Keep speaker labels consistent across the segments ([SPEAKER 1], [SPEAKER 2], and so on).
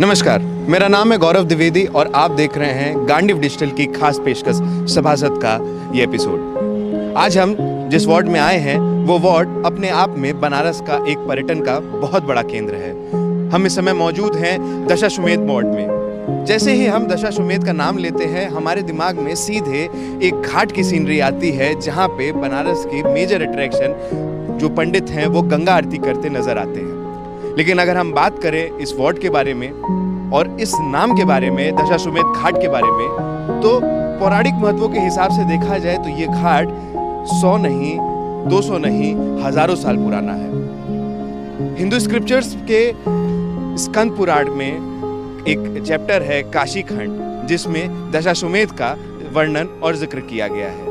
[SPEAKER 1] नमस्कार, मेरा नाम है गौरव द्विवेदी और आप देख रहे हैं गांडीव डिजिटल की खास पेशकश सभासद का ये एपिसोड। आज हम जिस वार्ड में आए हैं वो वार्ड अपने आप में बनारस का एक पर्यटन का बहुत बड़ा केंद्र है। हम इस समय मौजूद हैं दशाश्वमेध वार्ड में। जैसे ही हम दशाश्वमेध का नाम लेते हैं हमारे दिमाग में सीधे एक घाट की सीनरी आती है जहाँ पे बनारस की मेजर अट्रैक्शन जो पंडित हैं वो गंगा आरती करते नजर आते हैं। लेकिन अगर हम बात करें इस वार्ड के बारे में और इस नाम के बारे में, दशाश्वमेध घाट के बारे में, तो पौराणिक महत्व के हिसाब से देखा जाए तो ये घाट 100 नहीं, 200 नहीं, हजारों साल पुराना है। हिंदू स्क्रिप्चर्स के स्कंद पुराण में एक चैप्टर है काशी खंड, जिसमें दशाश्वमेध का वर्णन और जिक्र किया गया है।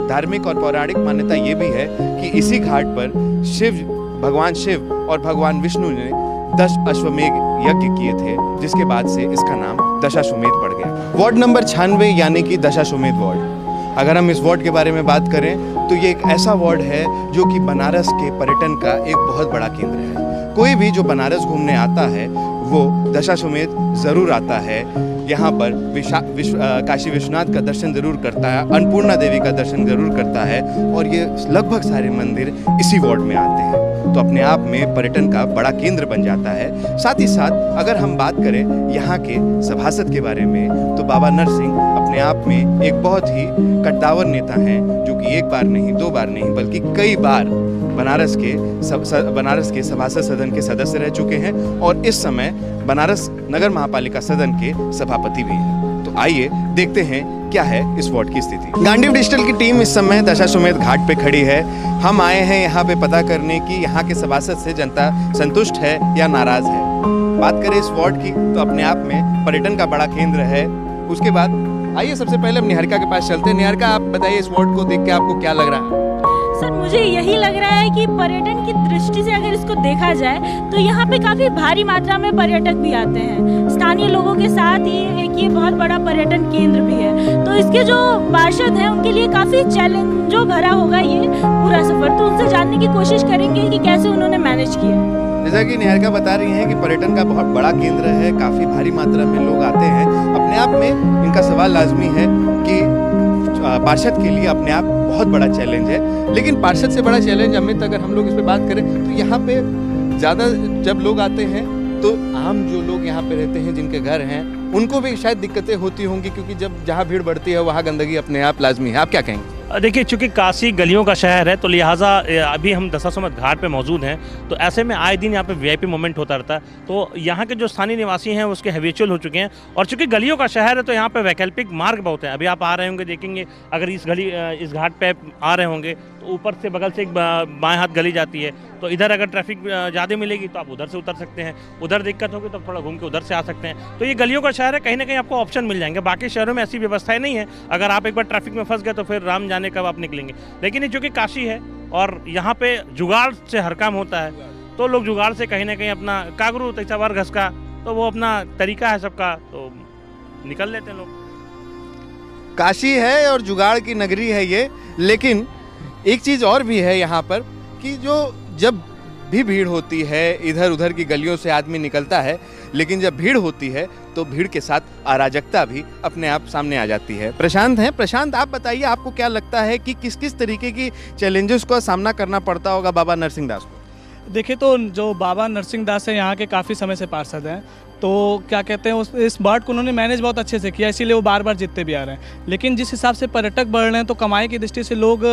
[SPEAKER 1] धार्मिक और पौराणिक मान्यता ये भी है कि इसी घाट पर भगवान शिव और भगवान विष्णु ने 10 अश्वमेध यज्ञ किए थे, जिसके बाद से इसका नाम दशाश्वमेध पड़ गया। वार्ड नंबर 96 यानी कि दशाश्वमेध वार्ड। अगर हम इस वार्ड के बारे में बात करें तो ये एक ऐसा वार्ड है जो कि बनारस के पर्यटन का एक बहुत बड़ा केंद्र है। कोई भी जो बनारस घूमने आता है वो दशाश्वमेध जरूर आता है। यहाँ पर काशी विश्वनाथ का दर्शन जरूर करता है, अन्नपूर्णा देवी का दर्शन जरूर करता है और ये लगभग सारे मंदिर इसी वार्ड में आते हैं। तो अपने आप में पर्यटन का बड़ा केंद्र बन जाता है। साथ ही साथ अगर हम बात करें यहाँ के सभासद के बारे में तो बाबा नरसिंह अपने आप में एक बहुत ही कद्दावर नेता हैं, जो कि एक बार नहीं, 2 बार नहीं, बल्कि कई बार बनारस के सभासद सदन के सदस्य रह चुके हैं और इस समय बनारस नगर महापालिका सदन के सभापति भी हैं। तो आइए देखते हैं क्या है इस वार्ड की स्थिति। गांडीव डिजिटल की टीम इस समय दशाश्वमेध घाट पे खड़ी है। हम आए हैं यहाँ पे पता करने की यहाँ के सभासद से जनता संतुष्ट है या नाराज है। बात करें इस वार्ड की तो अपने आप में पर्यटन का बड़ा केंद्र है। उसके बाद आइए सबसे पहले हम निहारिका के पास चलते हैं। निहारिका, आप बताइए इस वार्ड को देख के आपको क्या लग रहा है?
[SPEAKER 2] सर, मुझे यही लग रहा है कि पर्यटन की दृष्टि से अगर इसको देखा जाए तो यहाँ पे काफ़ी भारी मात्रा में पर्यटक भी आते हैं। स्थानीय लोगों के साथ ये बहुत बड़ा पर्यटन केंद्र भी है, तो इसके जो पार्षद हैं उनके लिए काफ़ी चैलेंजों भरा होगा ये पूरा सफ़र। तो उनसे जानने की कोशिश करेंगे कि कैसे उन्होंने मैनेज किया।
[SPEAKER 1] जैसा कि निहारिका बता रही हैं कि पर्यटन का बहुत बड़ा केंद्र है, काफ़ी भारी मात्रा में लोग आते हैं। अपने आप में इनका सवाल लाजमी है कि पार्षद के लिए अपने आप बहुत बड़ा चैलेंज है। लेकिन पार्षद से बड़ा चैलेंज अमित, अगर हम लोग इस पे बात करें तो यहाँ पे ज़्यादा जब लोग आते हैं तो आम जो लोग यहाँ पे रहते हैं, जिनके घर हैं, उनको भी शायद दिक्कतें होती होंगी, क्योंकि जब जहाँ भीड़ बढ़ती है वहाँ गंदगी अपने आप लाजमी है। आप क्या कहेंगे?
[SPEAKER 3] देखिए, चूंकि काशी गलियों का शहर है तो लिहाजा अभी हम दशाश्वमेध घाट पे मौजूद हैं, तो ऐसे में आए दिन यहाँ पे वीआईपी मोमेंट होता रहता है। तो यहाँ के जो स्थानीय निवासी हैं उसके हैबिचुअल हो चुके हैं और चूंकि गलियों का शहर है तो यहाँ पे वैकल्पिक मार्ग बहुत है। अभी आप आ रहे होंगे, देखेंगे अगर इस घाट पे आ रहे होंगे तो ऊपर से बगल से एक बाएं हाथ गली जाती है, तो इधर अगर ट्रैफिक ज़्यादा मिलेगी तो आप उधर से उतर सकते हैं, उधर दिक्कत होगी तो थोड़ा घूम के उधर से आ सकते हैं। तो ये गलियों का शहर है, कहीं ना कहीं आपको ऑप्शन मिल जाएंगे। बाकी शहरों में ऐसी व्यवस्थाएं नहीं है, अगर आप एक बार ट्रैफिक में फंस गए तो फिर राम जाने कब आप निकलेंगे। लेकिन ये चूँकि काशी है और यहाँ पे जुगाड़ से हर काम होता है, तो लोग जुगाड़ से कहीं ना कहीं अपना कागरू तैसा बार घस का, तो वो अपना तरीका है सबका, तो निकल लेते हैं लोग।
[SPEAKER 1] काशी है और जुगाड़ की नगरी है ये। लेकिन एक चीज़ और भी है यहाँ पर कि जब भी भीड़ होती है, इधर उधर की गलियों से आदमी निकलता है, लेकिन जब भीड़ होती है तो भीड़ के साथ अराजकता भी अपने आप सामने आ जाती है। प्रशांत हैं। प्रशांत, आप बताइए आपको क्या लगता है कि किस किस तरीके की चैलेंजेस का सामना करना पड़ता होगा बाबा नरसिंह दास को?
[SPEAKER 4] देखिए, तो जो बाबा नरसिंह दास है यहाँ के काफ़ी समय से पार्षद हैं, तो क्या कहते हैं इस वार्ड को उन्होंने मैनेज बहुत अच्छे से किया, इसीलिए वो बार बार जीतते भी आ रहे हैं। लेकिन जिस हिसाब से पर्यटक बढ़ रहे हैं तो कमाई की दृष्टि से लोग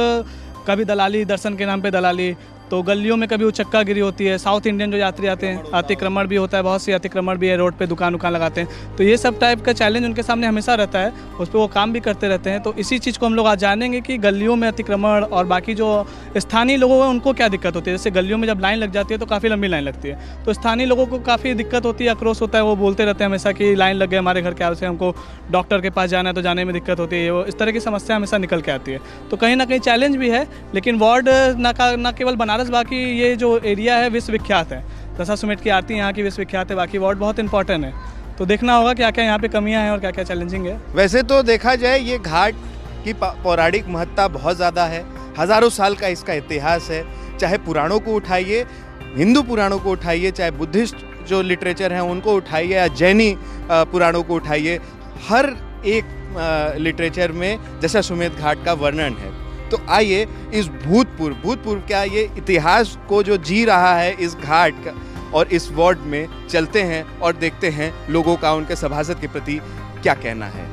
[SPEAKER 4] कभी दलाली, दर्शन के नाम पे दलाली, तो गलियों में कभी उचक्का गिरी होती है। साउथ इंडियन जो यात्री आते हैं, अतिक्रमण भी होता है, बहुत सी अतिक्रमण भी है, रोड पे दुकान लगाते हैं। तो ये सब टाइप का चैलेंज उनके सामने हमेशा रहता है, उस पर वो काम भी करते रहते हैं। तो इसी चीज़ को हम लोग आज जानेंगे कि गलियों में अतिक्रमण और बाकी जो स्थानीय लोगों हैं उनको क्या दिक्कत होती है। जैसे गलियों में जब लाइन लग जाती है तो काफ़ी लंबी लाइन लगती है, तो स्थानीय लोगों को काफ़ी दिक्कत होती है, आक्रोश होता है। वो बोलते रहते हैं हमेशा कि लाइन लग गए हमारे घर के आगे से, हमको डॉक्टर के पास जाना है तो जाने में दिक्कत होती है। वो इस तरह की समस्या हमेशा निकल के आती है। तो कहीं ना कहीं चैलेंज भी है। लेकिन वार्ड ना केवल बनारस, बाकी ये जो एरिया है विश्वविख्यात है। दशाश्वमेध की आरती यहाँ की विश्वविख्यात है, बाकी वार्ड बहुत इंपॉर्टेंट है। तो देखना होगा क्या क्या यहाँ पे कमियाँ हैं और क्या क्या चैलेंजिंग है।
[SPEAKER 1] वैसे तो देखा जाए ये घाट की पौराणिक महत्ता बहुत ज़्यादा है, हज़ारों साल का इसका इतिहास है। चाहे पुराणों को उठाइए, हिंदू पुराणों को उठाइए, चाहे बुद्धिस्ट जो लिटरेचर हैं उनको उठाइए या जैनी पुराणों को उठाइए, हर एक लिटरेचर में दशाश्वमेध घाट का वर्णन है। तो आइए इस भूतपूर्व क्या ये इतिहास को जो जी रहा है इस घाट का और इस वार्ड में चलते हैं और देखते हैं लोगों का उनके सभासद के प्रति क्या कहना है।